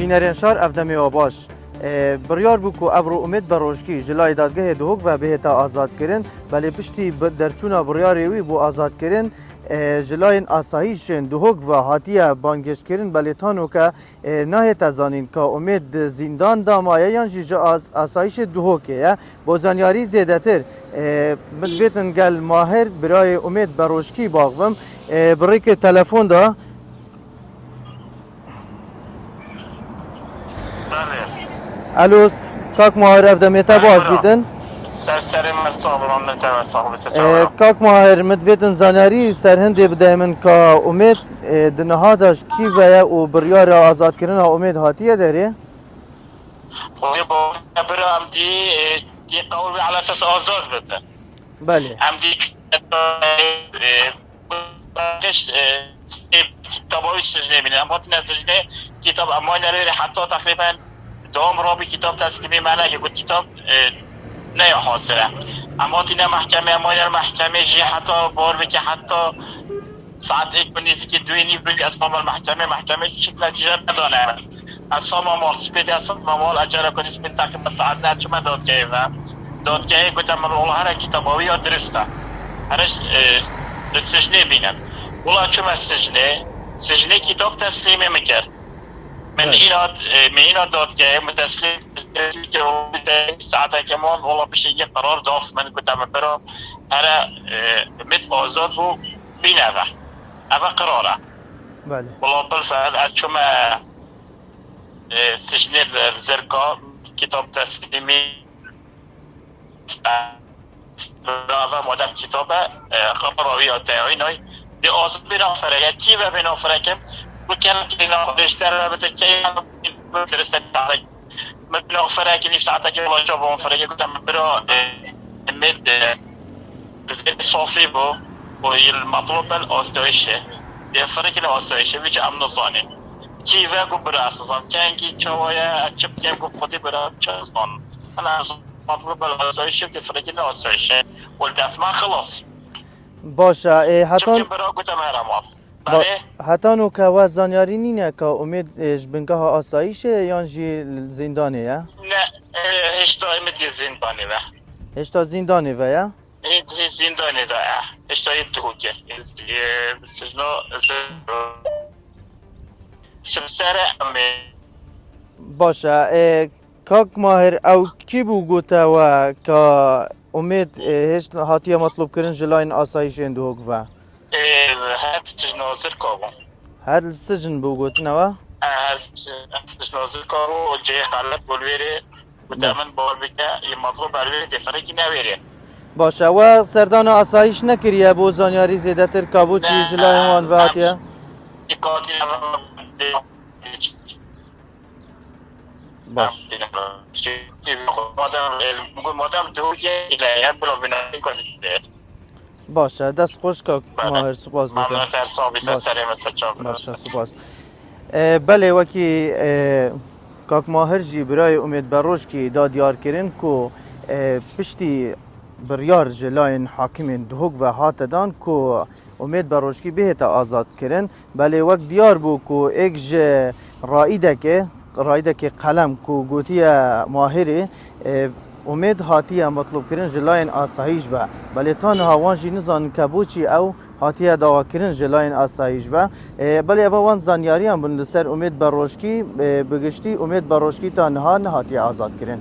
بینرین شار افدمی و باش بریار بو کو افرو امید بروشکی جلای دادگاه دوهک و بهتا آزاد کرن بله پشتی درچونا بریاری وی بو آزاد کرن جلاین آسایش دوهک و هاتیه بانگش کرن بله تانو که نهتا زانین که امید زندان دامایه یان جی آسایش دوهکه با زنیاری زیده تر بیتن گل ماهر برای امید بروشکی باغوم برای که تلفن دا الو کاک ماهر افدمیتا باش بیتن سرسری مرصاب من نتوان صاحب سر کاک ماهر مدویتن زانیاری سرهندی بده من که امید دنهادش کی ویا و بریار آزاد کردن امید هاتیه داره خودی با برام دی قول على اساس آزاد بده بله هم دی کش کتابای سجنه بینه اما تن سجنه کتاب اما نره حتی تقریبا دوم رابی کتاب تسلیمی منه که بود کتاب نه حاصله اما تینا محکمه اما در محکمه جی حتی بار بکه حتی ساعت یک بنیزی که دوی نیف بگه اسمام محکمه شکل نتیجه ندانه اسمام مال سپید اسمام مال اجاره کنی سپید تقریبا ساعت نه چما دادگاهی و دادگاهی گفتم من اولا هر کتاباوی ها درسته هرش سجنه بینم اولا چما سجنه کتاب تسلیمه میکرد من اینا دادگاه متسلیم که ساعت کمان والله بشه یه قرار داف من گفتم برا هر مت آزاد رو بینه اما قراره بله والله بالفعل اتشم سجن زرقا کتاب تسلیمی و مادم کتاب خبراوی ها تایینای دی آزاد بنافره یا چی و بنافره که وكان كنا بيشتري بتكي درست على من فرق كيف ساعتها كي والله جابوا فرق كنت برا مد صافي بو والمطلوب الأستويشة الفرق الأستويشة فيش أمن صاني كيف أقول برا أساسا كان كي شوية أشوف كيف أقول خدي برا شخصان أنا مطلوب الأستويشة الفرق الأستويشة والدفع خلاص باشه حتی برا قلت مهرمان حتی نو که و زانیاری نینه که امید بنگاه آسایشه یا جی زندانه یا؟ نه هشتا امید زندانه و هشتا زندانه و یا؟ زندانه دا هشتا دوکه سجنو سر امید باشه کاک ماهر او کی بو گوته و که امید هشت هاتیه مطلوب کرن جلاین آسایشه اندوک و؟ هر سجن زرقاو هر سجن بو گوتنوا هر سجن زرقاو جه قلب بولویره متامن بول بکه یه مطلوب برویره دفرکی نویره باشه و سردان آسایش نکریه بو زانیاری زیده تر کابو چی جلای وان واتیه اکاتی باش مادم دویه ایلیه بلو بینایی کنید باشه دست خوش که ماهر سپاس بکنم ممنون سر صحابی سر مثل چاپ باشه سپاس بله وکی کاک ماهر جی برای امید بروش که دادیار کرن که پشتی بریار جلاین حاکم دهوک و هات دان که امید بروشکی بهتا آزاد کرن بله وقت دیار بو که ایک جه رایده که قلم که گوتی ماهره امید هاتیه مطلوب کرن جلاین آسایش با بله تان هاوان جی نزان کبوچی او هاتیه داوا کرن جلاین آسایش با بله اوان زانیاری هم بند سر امید بروشکی بگشتی امید بروشکی تان ها هاتیه آزاد کرن